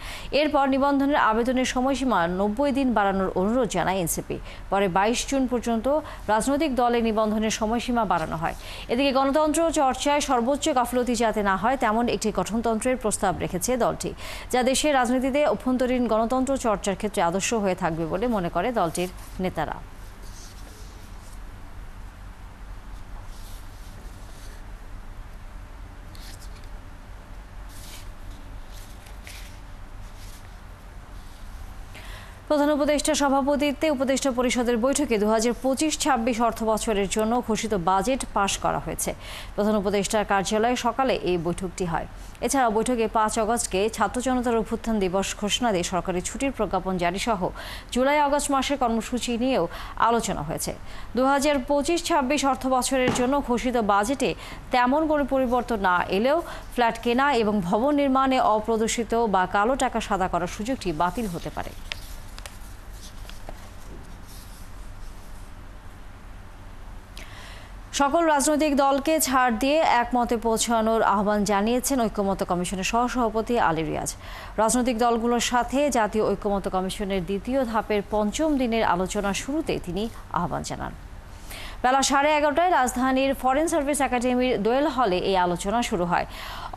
এরপর নিবন্ধনের আবেদনের সময়সীমা 90 দিন বাড়ানোর অনুরোধ জানায় এনসিপি। পরে 22 জুন পর্যন্ত রাজনৈতিক দলের নিবন্ধনের সময়সীমা বাড়ানো হয়। এদিকে গণতন্ত্র চর্চায় সর্বোচ্চ গাফিলতি যাতে না হয় তেমন একটি গঠনতন্ত্রের প্রস্তাব রেখেছে দলটি, যা দেশের রাজনীতিতে অভ্যন্তরীণ গণতন্ত্র চর্চার ক্ষেত্রে আদর্শ হয়ে থাকবে বলে মনে করে দলটির নেতারা। প্রধান উপদেষ্টার সভাপতিত্বে উপদেষ্টা পরিষদের বৈঠকে 2025-26 অর্থ বছরের জন্য ঘোষিত বাজেট পাশ করা হয়েছে। প্রধান উপদেষ্টার কার্যালয়ে সকালে এই বৈঠকটি হয়। এছাড়া বৈঠকে 5 অগস্টকে ছাত্র জনতার অভ্যুত্থান দিবস ঘোষণা দিয়ে সরকারি ছুটির প্রজ্ঞাপন জারি সহ জুলাই-আগস্ট মাসের কর্মসূচি নিয়েও আলোচনা হয়েছে। 2025-26 অর্থ বছরের জন্য ঘোষিত বাজেটে তেমন কোনো পরিবর্তন না এলেও ফ্ল্যাট কেনা এবং ভবন নির্মাণে অপ্রদর্শিত বা কালো টাকা সাদা করার সুযোগটি বাতিল হতে পারে। সকল রাজনৈতিক দলকে ছাড় দিয়ে একমতে পৌঁছানোর আহ্বান জানিয়েছেন ঐক্যমত্য কমিশনের সহসভাপতি আলী রিয়াজ। রাজনৈতিক দলগুলোর সাথে জাতীয় ঐক্যমত্য কমিশনের দ্বিতীয় ধাপের 5ম দিনের আলোচনা শুরুতে তিনি আহ্বান জানান। বেলা 11:30টায় রাজধানীর ফরেন সার্ভিস একাডেমির দোয়েল হলে এই আলোচনা শুরু হয়।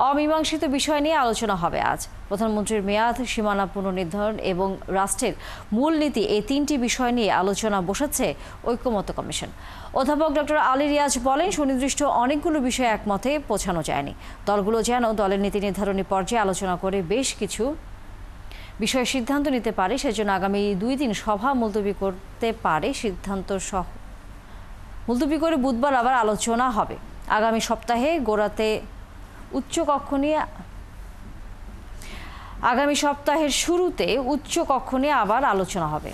অমীমাংসিত বিষয় নিয়ে আলোচনা হবে আজ। প্রধানমন্ত্রীর মেয়াদ, সীমানা পুনর্নির্ধারণ এবং রাষ্ট্রের মূলনীতি, এই 3টি বিষয় নিয়ে আলোচনা বসাচ্ছে ঐক্যমত্য কমিশন। অধ্যাপক ডক্টর আলী রিয়াজ বলেন, সুনির্দিষ্ট অনেকগুলো বিষয়ে একমতে পৌঁছানো যায়নি। দলগুলো যেন দলের নীতি নির্ধারণী পর্যায়ে আলোচনা করে বেশ কিছু বিষয়ে সিদ্ধান্ত নিতে পারে, সেজন্য আগামী 2 দিন সভা মুলতবি করতে পারে। সিদ্ধান্ত সহ মুলতবি করে বুধবার আবার আলোচনা হবে। আগামী সপ্তাহে আগামী সপ্তাহের শুরুতে উচ্চ কক্ষ নিয়ে আবার আলোচনা হবে।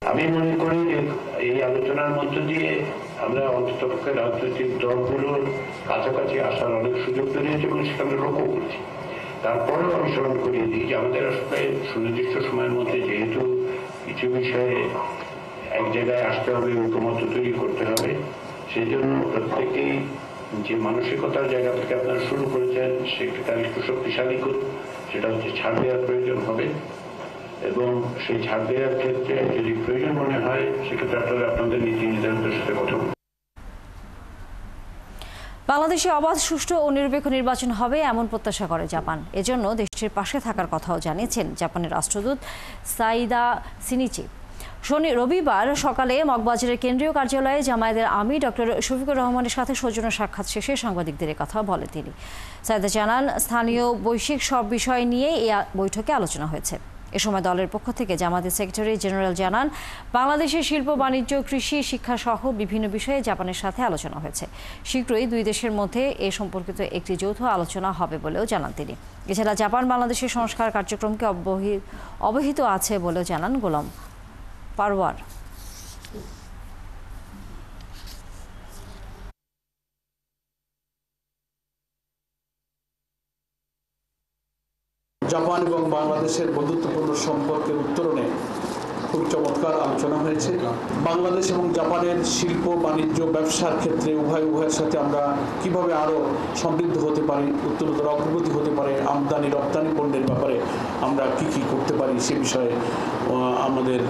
আমি মনে করি যে এই আলোচনার মধ্য দিয়ে আমরা অন্ততপক্ষে রাজনৈতিক দলগুলোর কাছাকাছি আসার অনেক সুযোগ তৈরি হয়েছে এবং সেটা আমরা লক্ষ্য করছি। তারপরেও আমি স্মরণ করিয়ে দিই যে আমাদের আসলে সুনির্দিষ্ট সময়ের মধ্যে যেহেতু কিছু বিষয়ে এক জায়গায় আসতে হবে, ঐক্যমত্য তৈরি করতে হবে, সেই জন্য প্রত্যেকেই যে মানসিকতার জায়গা থেকে আপনারা শুরু করেছেন সেটা একটু শক্তিশালী করুন। সেটা হচ্ছে ছাড় দেওয়ার প্রয়োজন হবে এবং সেই ছাড় দেওয়ার ক্ষেত্রে যদি প্রয়োজন মনে হয় সেক্ষেত্রে আপনারা আপনাদের নীতি নির্ধারকদের সাথে কথা বলুন। বাংলাদেশে অবাধ, সুষ্ঠু ও নিরপেক্ষ নির্বাচন হবে এমন প্রত্যাশা করে জাপান। এজন্য দেশটির পাশে থাকার কথাও জানিয়েছেন জাপানের রাষ্ট্রদূত সাইদা সিনিচি। রবিবার সকালে মগবাজারের কেন্দ্রীয় কার্যালয়ে জামায়াতের আমির ডক্টর শফিকুর রহমানের সাথে সৌজন্য সাক্ষাৎ শেষে সাংবাদিকদের কথা বলেন তিনি। সাইদা জানান, স্থানীয় বৈশ্বিক সব বিষয় নিয়ে এই বৈঠকে আলোচনা হয়েছে। এ সময় দলের পক্ষ থেকে জামায়াতের সেক্রেটারি জেনারেল জানান, বাংলাদেশের শিল্প, বাণিজ্য, কৃষি, শিক্ষা সহ বিভিন্ন বিষয়ে জাপানের সাথে আলোচনা হয়েছে। শীঘ্রই দুই দেশের মধ্যে এ সম্পর্কিত একটি যৌথ আলোচনা হবে বলেও জানান তিনি। এছাড়া জাপান বাংলাদেশের সংস্কার কার্যক্রমকে অবহিত আছে বলেও জানান গোলাম পারওয়ার। জাপান এবং বাংলাদেশের বন্ধুত্বপূর্ণ সম্পর্কের উত্তরণে খুব চমৎকার আলোচনা হয়েছে। বাংলাদেশ এবং জাপানের শিল্প, বাণিজ্য, ব্যবসার ক্ষেত্রে উভয়ের সাথে আমরা কিভাবে আরও সমৃদ্ধ হতে পারি, উত্তরোত্তর অগ্রগতি হতে পারে, আমদানি রপ্তানি পণ্যের ব্যাপারে আমরা কি করতে পারি সে বিষয়ে আমাদের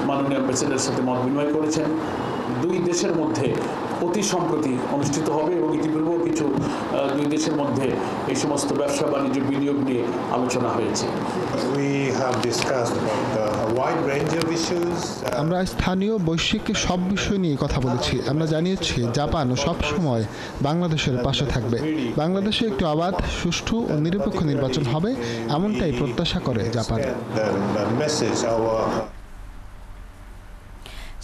মাননীয় প্রেসিডেন্টের সাথে মত বিনিময় করেছেন। দুই দেশের মধ্যে অতি সম্প্রতি অনুষ্ঠিত হবে এবং ইতিপূর্বেও কিছু দুই দেশের মধ্যে এই সমস্ত ব্যবসা, বাণিজ্য, বিনিয়োগ নিয়ে আলোচনা হয়েছে। আমরা স্থানীয় বৈশ্বিক সব বিষয় নিয়ে কথা বলেছি। আমরা জানিয়েছি জাপান সব সময় বাংলাদেশের পাশে থাকবে। বাংলাদেশে একটি অবাধ, সুষ্ঠু ও নিরপেক্ষ নির্বাচন হবে, এমনটাই প্রত্যাশা করে জাপান।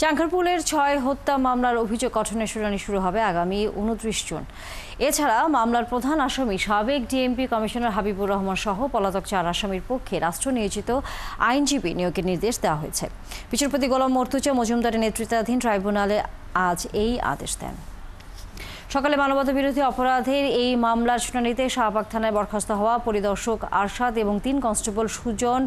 চাঙ্খারপুলের 6 হত্যা মামলার অভিযোগ গঠনের শুনানি শুরু হবে আগামী 29 জুন। এছাড়া মামলার প্রধান আসামি সাবেক ডিএমপি কমিশনার হাবিবুর রহমান সহ পলাতক 4 আসামির পক্ষে রাষ্ট্র নিয়োজিত আইনজীবী নিয়োগের নির্দেশ দেওয়া হয়েছে। বিচারপতি গোলাম মর্তুজা মজুমদারের নেতৃত্বাধীন ট্রাইব্যুনালে আজ এই আদেশ দেন। সকালে মানবতা বিরোধী অপরাধের এই মামলার শুনানিতে শাহবাগ থানায় বরখাস্ত হওয়া পরিদর্শক আরশাদ এবং 3 কনস্টেবল সুজন,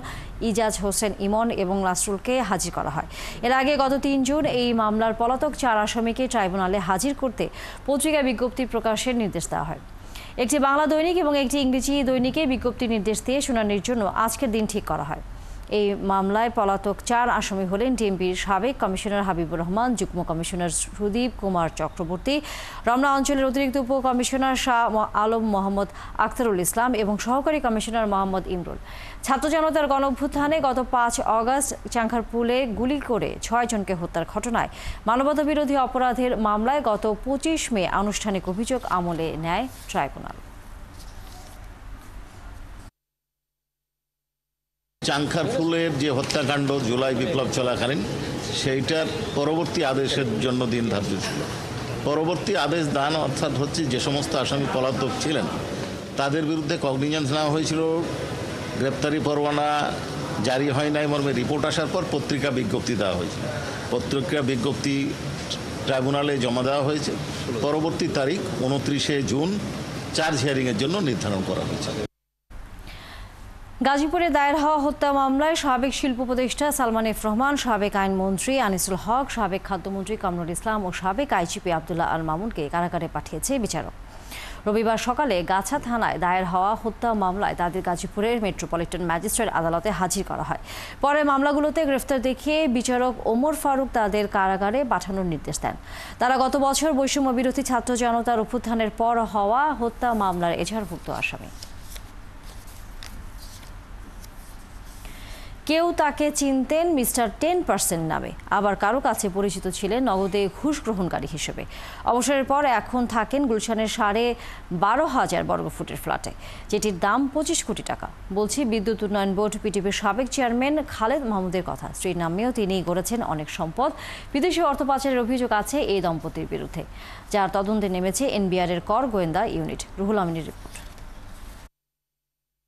ইজাজ হোসেন ইমন এবং নাসরুলকে হাজির করা হয়। এর আগে গত 3 জুন এই মামলার পলাতক 4 আসামিকে ট্রাইব্যুনালে হাজির করতে পত্রিকা বিজ্ঞপ্তি প্রকাশের নির্দেশ দেওয়া হয়। একটি বাংলা দৈনিক এবং একটি ইংরেজি দৈনিকে বিজ্ঞপ্তি নির্দেশ দিয়ে শুনানির জন্য আজকের দিন ঠিক করা হয়। এই মামলায় পলাতক 4 আসামি হলেন ডিএমপির সাবেক কমিশনার হাবিবুর রহমান, যুগ্ম কমিশনার সুদীপ কুমার চক্রবর্তী, রমনা অঞ্চলের অতিরিক্ত উপ কমিশনার শাহ আলম মোহাম্মদ আখতারুল ইসলাম এবং সহকারী কমিশনার মোহাম্মদ ইমরুল। ছাত্র জনতার গণঅভ্যুত্থানে গত 5 অগস্ট চাঙ্খারপুলে গুলি করে 6 জনকে হত্যার ঘটনায় মানবতা বিরোধী অপরাধের মামলায় গত 25 মে আনুষ্ঠানিক অভিযোগ আমলে নেয় ট্রাইব্যুনাল। চাঙ্খারপুলের যে হত্যাকাণ্ড জুলাই বিপ্লব চলাকালীন, সেইটার পরবর্তী আদেশের জন্য দিন ধার্য ছিল। পরবর্তী আদেশ দান অর্থাৎ হচ্ছে যে সমস্ত আসামি পলাতক ছিলেন তাদের বিরুদ্ধে কগনিজেন্স নেওয়া হয়েছিল, গ্রেপ্তারি পরোয়ানা জারি হয় নাই মর্মে রিপোর্ট আসার পর পত্রিকা বিজ্ঞপ্তি দেওয়া হয়েছিল। পত্রিকা বিজ্ঞপ্তি ট্রাইব্যুনালে জমা দেওয়া হয়েছে। পরবর্তী তারিখ 29শে জুন চার্জ হিয়ারিংয়ের জন্য নির্ধারণ করা হয়েছে। গাজীপুরে দায়ের হওয়া হত্যা মামলায় সাবেক শিল্প উপদেষ্টা সালমান এফ রহমান, সাবেক আইনমন্ত্রী আনিসুল হক, সাবেক খাদ্যমন্ত্রী কামরুল ইসলাম ও সাবেক আইজিপি আব্দুল্লাহ আল মামুনকে কারাগারে পাঠিয়েছে বিচারক। রবিবার সকালে গাছা থানায় দায়ের হওয়া হত্যা মামলায় তাদের গাজীপুরের মেট্রোপলিটন ম্যাজিস্ট্রেট আদালতে হাজির করা হয়। পরে মামলাগুলোতে গ্রেফতার দেখিয়ে বিচারক ওমর ফারুক তাদের কারাগারে পাঠানোর নির্দেশ দেন। তারা গত বছর বৈষম্য বিরোধী ছাত্র জনতার অভ্যুত্থানের পর হওয়া হত্যা মামলার এজাহারভুক্ত আসামি। কেউ তাকে চিনতেন মিস্টার 10% নামে, আবার কারো কাছে পরিচিত ছিলেন নগদে ঘুষ গ্রহণকারী হিসেবে। অবসরের পর এখন থাকেন গুলশানের 12,500 বর্গফুটের ফ্ল্যাটে, যেটির দাম 25 কোটি টাকা। বলছি বিদ্যুৎ উন্নয়ন বোর্ড পিটিভির সাবেক চেয়ারম্যান খালেদ মাহমুদের কথা। স্ত্রীর নামেও তিনি গড়েছেন অনেক সম্পদ। বিদেশি অর্থ পাচারের অভিযোগ আছে এই দম্পতির বিরুদ্ধে, যার তদন্তে নেমেছে এনবিআরের কর গোয়েন্দা ইউনিট। রুহুল আমিনের রিপোর্ট।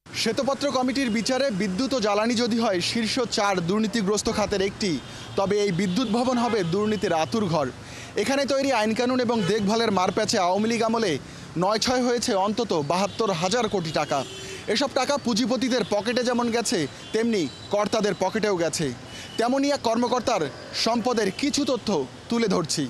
শ্বেতপত্র কমিটির বিচারে বিদ্যুৎ ও জ্বালানি যদি হয় শীর্ষ 4 দুর্নীতিগ্রস্ত খাতের একটি, তবে এই বিদ্যুৎ ভবন হবে দুর্নীতির আতুর ঘর। এখানে তৈরি আইনকানুন এবং দেখভালের মারপ্যাচে আওয়ামী লীগ আমলে 9-6 হয়েছে অন্তত 72,000 কোটি টাকা। এসব টাকা পুঁজিপতিদের পকেটে যেমন গেছে, তেমনি কর্তাদের পকেটেও গেছে। তেমনই এক কর্মকর্তার সম্পদের কিছু তথ্য তুলে ধরছি।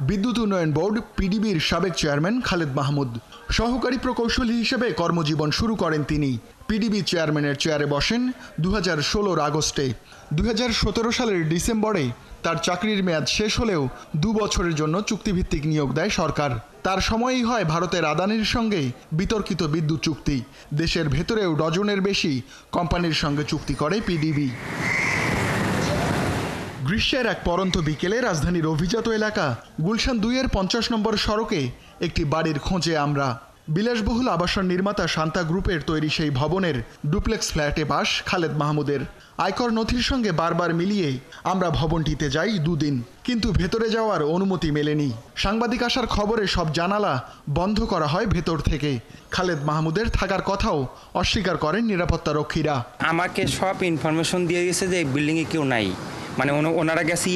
বিদ্যুৎ উন্নয়ন বোর্ড পিডিবির সাবেক চেয়ারম্যান খালেদ মাহমুদ সহকারী প্রকৌশলী হিসেবে কর্মজীবন শুরু করেন তিনি। পিডিবি চেয়ারম্যানের চেয়ারে বসেন 2016 আগস্টে। 2017 সালের ডিসেম্বরে তার চাকরির মেয়াদ শেষ হলেও 2 বছরের জন্য চুক্তিভিত্তিক নিয়োগ দেয় সরকার। তার সময়ই হয় ভারতের আদানির সঙ্গে বিতর্কিত বিদ্যুৎ চুক্তি। দেশের ভেতরেও ডজনের বেশি কোম্পানির সঙ্গে চুক্তি করে পিডিবি। গ্রীষ্মের এক পরন্ত বিকেলে রাজধানীর অভিজাত এলাকা গুলশান 2-এর 50 নম্বর সড়কে একটি বাড়ির খোঁজে আমরা। বিলাসবহুল আবাসন নির্মাতা শান্তা গ্রুপের তৈরি সেই ভবনের ডুপ্লেক্স ফ্ল্যাটে বাস খালেদ মাহমুদের। আয়কর নথির সঙ্গে বারবার মিলিয়ে আমরা ভবনটিতে যাই 2 দিন, কিন্তু ভেতরে যাওয়ার অনুমতি মেলেনি। সাংবাদিক আসার খবরে সব জানালা বন্ধ করা হয় ভেতর থেকে। খালেদ মাহমুদের থাকার কথাও অস্বীকার করেন নিরাপত্তা রক্ষীরা। আমাকে সব ইনফরমেশন দিয়ে গেছে যে বিল্ডিংয়ে কেউ নাই, মানে ওনারা গেছে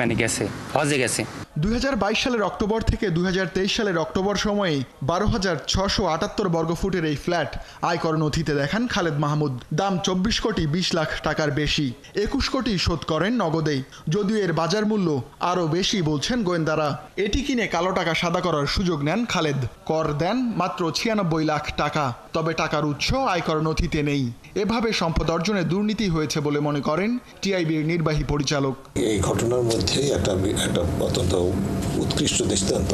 মানে গেছে হজে গেছে। 2022 সালের অক্টোবর থেকে 2023 সালের অক্টোবর সময়ে 12,678 বর্গফুটের এই ফ্ল্যাট আয়কর নথিতে দেখান খালেদ মাহমুদ। দাম 24 কোটি 20 লাখ টাকার বেশি, 21 কোটি শোধ করেন নগদে। যদিও এর বাজার মূল্য আরও বেশি বলছেন গোয়েন্দারা। এটি কিনে কালো টাকা সাদা করার সুযোগ নেন খালেদ। কর দেন মাত্র 96 লাখ টাকা, তবে টাকার উৎস আয়কর নথিতে নেই। এভাবে সম্পদ অর্জনে দুর্নীতি হয়েছে বলে মনে করেন টিআইবির নির্বাহী পরিচালক। এই ঘটনার মধ্যে একটা অত্যন্ত উৎকৃষ্ট দৃষ্টান্ত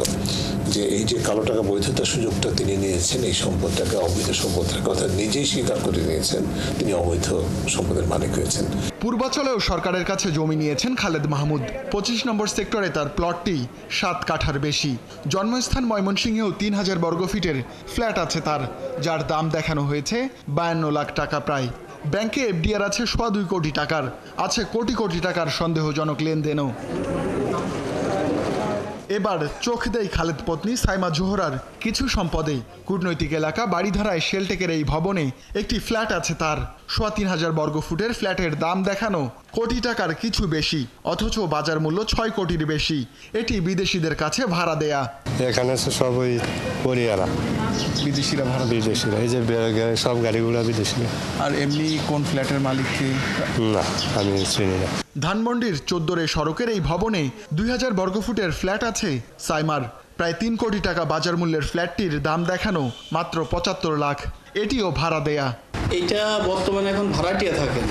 যে এই যে কালো টাকা বৈধতার সুযোগটা তিনি নিয়েছেন, এই সম্পদটাকে অবৈধ সম্পদের কথা নিজেই স্বীকার করে নিয়েছেন, তিনি অবৈধ সম্পদের মালিক হয়েছেন। পূর্বাচলেও সরকারের কাছে জমি নিয়েছেন খালেদ মাহমুদ। 25 নম্বর সেক্টরে তার প্লটটি 7 কাঠার বেশি। জন্মস্থান ময়মনসিংহেও 3000 বর্গফিটের ফ্ল্যাট আছে তার, যার দাম দেখানো হয়েছে 52 লাখ টাকা প্রায়। ব্যাংকে এফডিআর আছে 2.25 কোটি টাকার, আছে কোটি কোটি টাকার সন্দেহজনক লেনদেনও। এবার চোখ দেয় খালেদ পত্নী সাইমা জোহরার কিছু সম্পদে। কূটনৈতিক এলাকা বাড়িধারায় শেলটেকের এই ভবনে একটি ফ্ল্যাট আছে তার। 3000 বর্গফুটের ফ্ল্যাটের দাম দেখানো কোটি টাকার কিছু বেশি, অথচ বাজার মূল্য 6 কোটির বেশি। এটি বিদেশিদের কাছে ভাড়া দেয়া। এখানে সব ওই কোরিয়ারা, বিদেশিরা ভাড়া, বিদেশিরা। এই যে সব গাড়িগুলো বিদেশি। আর এমনি কোন ফ্ল্যাটের মালিককে না আমি চিনি না। ধানমন্ডির 14 সড়কের এই ভবনে 2000 বর্গফুটের ফ্ল্যাট আছে সাইমার। প্রায় 3 কোটি টাকা বাজার মূল্যের ফ্ল্যাটটির দাম দেখানো মাত্র 75 লাখ, এটিও ভাড়া দেয়া। এইটা বর্তমানে এখন ভাড়াটিয়া থাকেন,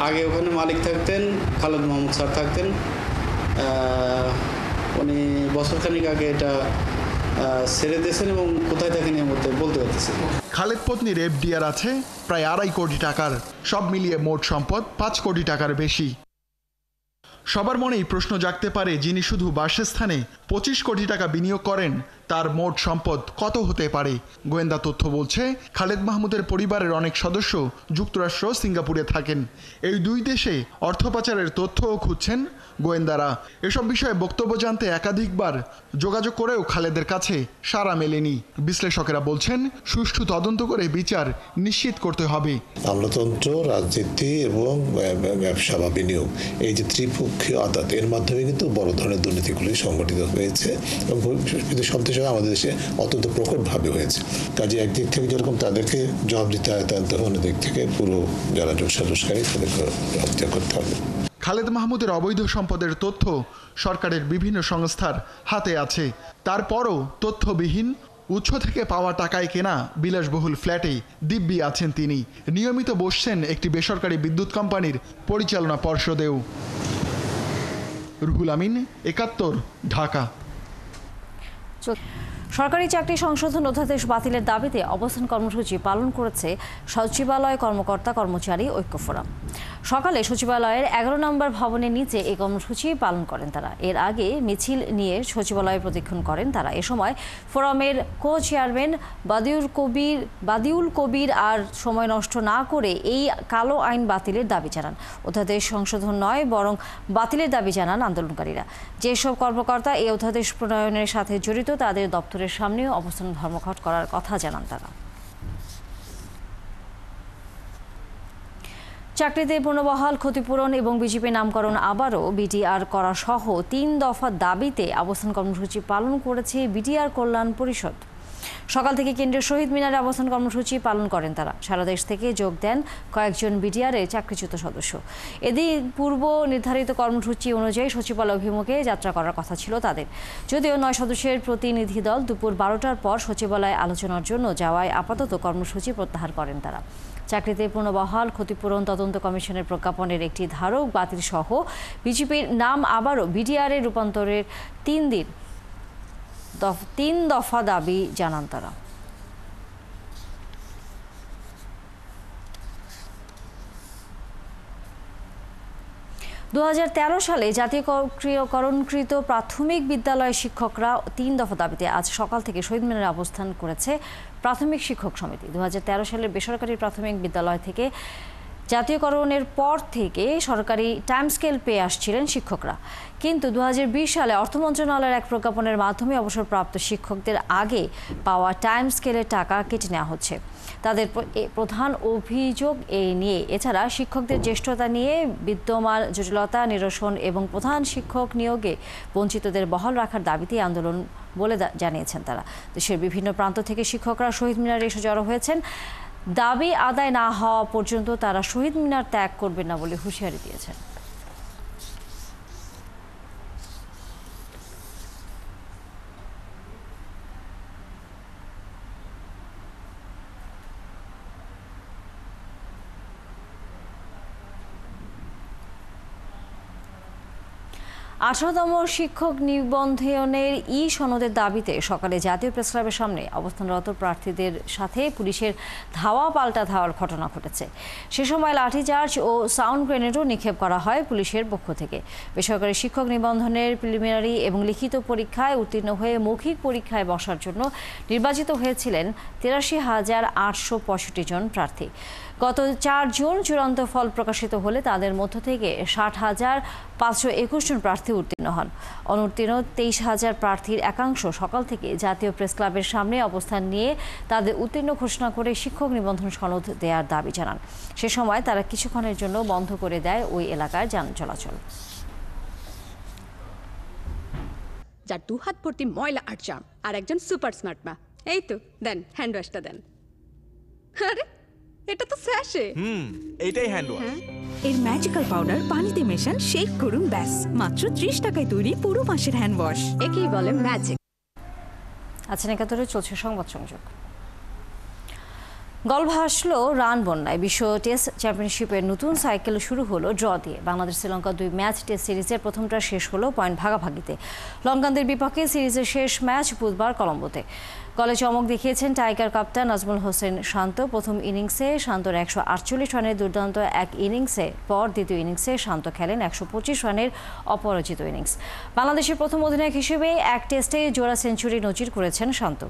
আগে ওখানে মালিক থাকতেন, খালেদ মাহমুদ স্যার থাকতেন। উনি বছরখানিক আগে এটা ছেড়ে দিয়েছেন এবং কোথায় থাকেন এর মধ্যে বলতে পারতেছেন। খালেদ পত্নীর এফডিআর আছে প্রায় 2.5 কোটি টাকার। সব মিলিয়ে মোট সম্পদ 5 কোটি টাকার বেশি। সবার মনেই প্রশ্ন জাগতে পারে, যিনি শুধু বাসস্থানে 25 কোটি টাকা বিনিয়োগ করেন, তার মোট সম্পদ কত হতে পারে? গোয়েন্দা তথ্য বলছে খালেদ মাহমুদের পরিবারের অনেক সদস্য যুক্তরাষ্ট্র, সিঙ্গাপুরে থাকেন। এই 2 দেশে অর্থ পাচারের তথ্যও খুঁজছেন গোয়েন্দারা। এসব বিষয়ে বক্তব্য জানতে একাধিকবার যোগাযোগ করেও খালেদের কাছে সাড়া মেলেনি। বিশ্লেষকেরা বলছেন, সুষ্ঠু তদন্ত করে বিচার নিশ্চিত করতে হবে। আমলাতন্ত্র, রাজনীতি এবং ব্যবসা বা বিনিয়োগ, এই যে ত্রিপক্ষীয় আদালত, এর মাধ্যমে কিন্তু বড় ধরনের দুর্নীতিগুলি সংগঠিত হয়েছে এবং সবচেয়ে আমাদের দেশে অত্যন্ত প্রকটভাবে হয়েছে। কাজে একদিক থেকে যেরকম তাদেরকে জবাব দিতে হয়, অন্য দিক থেকে পুরো যারা যোগসাজশকারী তাদেরকে হত্যা করতে হবে। খালেদ মাহমুদের অবৈধ সম্পদের তথ্য সরকারের বিভিন্ন সংস্থার হাতে আছে। তারপরও তথ্যবিহীন উৎস থেকে পাওয়া টাকায় কেনা বিলাসবহুল ফ্ল্যাটে দিব্যি আছেন তিনি। নিয়মিত বসছেন একটি বেসরকারি বিদ্যুৎ কোম্পানির পরিচালনা পর্ষদেও। রুহুল আমিন, 71, ঢাকা। সরকারি চাকরি সংশোধন অধ্যাদেশ বাতিলের দাবিতে অবস্থান কর্মসূচি পালন করেছে সচিবালয় কর্মকর্তা কর্মচারী ঐক্য ফোরাম। সকালে সচিবালয়ের 11 নম্বর ভবনের নিচে এই কর্মসূচি পালন করেন তারা। এর আগে মিছিল নিয়ে সচিবালয়ে প্রদক্ষিণ করেন তারা। এ সময় ফোরামের কো চেয়ারম্যান বাদিউল কবির আর সময় নষ্ট না করে এই কালো আইন বাতিলের দাবি জানান। অধ্যাদেশ সংশোধন নয়, বরং বাতিলের দাবি জানান আন্দোলনকারীরা। যেসব কর্মকর্তা এই অধ্যাদেশ প্রণয়নের সাথে জড়িত, তাদের দপ্তরের সামনেও অবস্থান ধর্মঘট করার কথা জানান তারা। চাকরিতে পুনর্বহাল, ক্ষতিপূরণ এবং বিজিপি নামকরণ আবারও বিটিআর করা সহ 3 দফা দাবিতে অবস্থান কর্মসূচি পালন করেছে বিটিআর কল্যাণ পরিষদ। সকাল থেকে কেন্দ্রীয় শহীদ মিনারে অবস্থান কর্মসূচি পালন করেন তারা। সারা দেশ থেকে যোগ দেন কয়েকজন বিটিআরের চাকরিচ্যুত সদস্য। এদিন পূর্ব নির্ধারিত কর্মসূচি অনুযায়ী সচিবালয় অভিমুখে যাত্রা করার কথা ছিল তাদের। যদিও 9 সদস্যের প্রতিনিধি দল দুপুর 12টার পর সচিবালয়ে আলোচনার জন্য যাওয়ায় আপাতত কর্মসূচি প্রত্যাহার করেন তারা। চাকরিতে পুনর্বহাল, ক্ষতিপূরণ তদন্ত কমিশনের প্রজ্ঞাপনের একটি ধারক বাতিল সহ বিজেপির নাম আবারও বিটিআরে রূপান্তরের 3 দফা দাবি জানান তারা। 2013 সালে জাতীয়করণকৃত প্রাথমিক বিদ্যালয়ের শিক্ষকরা 3 দফা দাবিতে আজ সকাল থেকে শহীদ মিনারে অবস্থান করেছে প্রাথমিক শিক্ষক সমিতি। 2013 সালের বেসরকারি প্রাথমিক বিদ্যালয় থেকে জাতীয়করণের পর থেকে সরকারি টাইম স্কেল পেয়ে আসছিলেন শিক্ষকরা, কিন্তু 2020 সালে অর্থ মন্ত্রণালয়ের এক প্রজ্ঞাপনের মাধ্যমে অবসরপ্রাপ্ত শিক্ষকদের আগে পাওয়া টাইম স্কেলের টাকা কেটে নেওয়া হচ্ছে। তাদের প্রধান অভিযোগ এই নিয়ে। এছাড়া শিক্ষকদের জ্যেষ্ঠতা নিয়ে বিদ্যমান জটিলতা নিরসন এবং প্রধান শিক্ষক নিয়োগে বঞ্চিতদের বহাল রাখার দাবিতে আন্দোলন বলে জানিয়েছেন তারা। দেশের বিভিন্ন প্রান্ত থেকে শিক্ষকরা শহীদ মিনারে এসে জড়ো হয়েছেন। দাবি আদায় না হওয়া পর্যন্ত তারা শহীদ মিনার ত্যাগ করবেন না বলে হুঁশিয়ারি দিয়েছেন। আঠারোতম শিক্ষক নিবন্ধনের সনদের দাবিতে সকালে জাতীয় প্রেসক্লাবের সামনে অবস্থানরত প্রার্থীদের সাথে পুলিশের ধাওয়া পাল্টা ধাওয়ার ঘটনা ঘটেছে। সে সময় লাঠিচার্জ ও সাউন্ড গ্রেনেডও নিক্ষেপ করা হয় পুলিশের পক্ষ থেকে। বেসরকারি শিক্ষক নিবন্ধনের প্রিলিমিনারি এবং লিখিত পরীক্ষায় উত্তীর্ণ হয়ে মৌখিক পরীক্ষায় বসার জন্য নির্বাচিত হয়েছিলেন 83,865 জন প্রার্থী। গত 4 জুন চূড়ান্ত ফল প্রকাশিত হলে তাদের মধ্য থেকে 60,521 জন প্রার্থী উত্তীর্ণ হন। অনুত্তীর্ণ 23,000 প্রার্থীর একাংশ সকাল থেকে জাতীয় প্রেসক্লাবের সামনে অবস্থান নিয়ে তাদের উত্তীর্ণ ঘোষণা করে শিক্ষক নিবন্ধন সনদ দেওয়ার দাবি জানান। সে সময় তারা কিছুক্ষণের জন্য বন্ধ করে দেয় ওই এলাকার যান চলাচল। যার 2 হাত ভর্তি ময়লা আর জাম আর একজন সুপার স্মার্ট মা, এই তো দেন হ্যান্ড ওয়াশটা দেন। আরে এটা তো স্যাশে। এইটাই হ্যান্ড ওয়াশ। এর ম্যাজিক্যাল পাউডার পানিতে মেশান, শেক করুন, ব্যাস মাত্র 30 টাকায় তৈরি পুরো মাসের হ্যান্ড ওয়াশ। একেই বলে ম্যাজিক। আচ্ছা, একাত্তরে চলছে সংবাদ সংযোগ। গল ভাসলো রান বন্যায়। বিশ্ব টেস্ট চ্যাম্পিয়নশিপের নতুন সাইকেল শুরু হলো ড্র দিয়ে। বাংলাদেশ শ্রীলঙ্কা 2 ম্যাচ টেস্ট সিরিজের প্রথমটা শেষ হলো পয়েন্ট ভাগাভাগিতে। লঙ্কানদের বিপক্ষে সিরিজের শেষ ম্যাচ বুধবার কলম্বোতে। গলে চমক দেখিয়েছেন টাইগার কাপ্তান নাজমুল হোসেন শান্ত। প্রথম ইনিংসে শান্তর 148 রানের দুর্দান্ত এক ইনিংসে পর দ্বিতীয় ইনিংসে শান্ত খেলেন 125 রানের অপরাজিত ইনিংস। বাংলাদেশের প্রথম অধিনায়ক হিসেবে এক টেস্টে জোড়া সেঞ্চুরি নজির করেছেন শান্ত।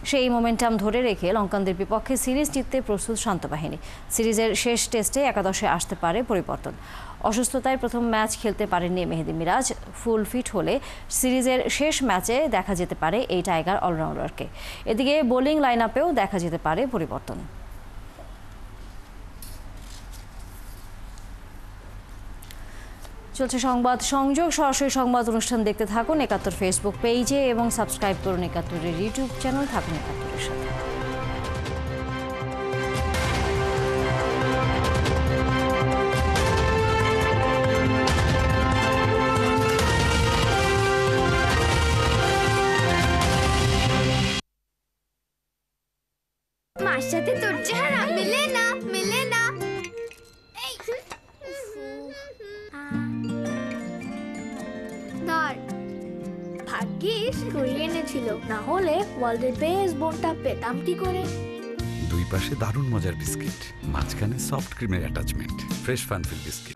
সেই মোমেন্টাম ধরে রেখে লঙ্কানদের বিপক্ষে সিরিজ জিততে প্রস্তুত শান্ত বাহিনী। সিরিজের শেষ টেস্টে একাদশে আসতে পারে পরিবর্তন। অসুস্থতায় প্রথম ম্যাচ খেলতে পারেননি মেহেদী মিরাজ। ফুল ফিট হলে সিরিজের শেষ ম্যাচে দেখা যেতে পারে এই টাইগার অলরাউন্ডারকে। এদিকে বোলিং লাইন আপেও দেখা যেতে পারে পরিবর্তন। চলছে সংবাদ সংযোগ। সরাসরি সংবাদ অনুষ্ঠান দেখতে থাকুন ৭১ ফেসবুক পেজে এবং সাবস্ক্রাইব করুন ৭১-এর ইউটিউব চ্যানেল। থাকুন ৭১-এর সাথে। মার সাথে তোর চেহারা মিলে না। ধর, ভাগ্যিস করিয়ে এনেছিল, না হলে ওয়ার্ল্ডের বেস্ট বোনটা পেতাম কি করে। দুই পাশে দারুণ মজার বিস্কিট, মাঝখানে সফট ক্রিমের অ্যাটাচমেন্ট, ফ্রেশ ফানফিল বিস্কিট।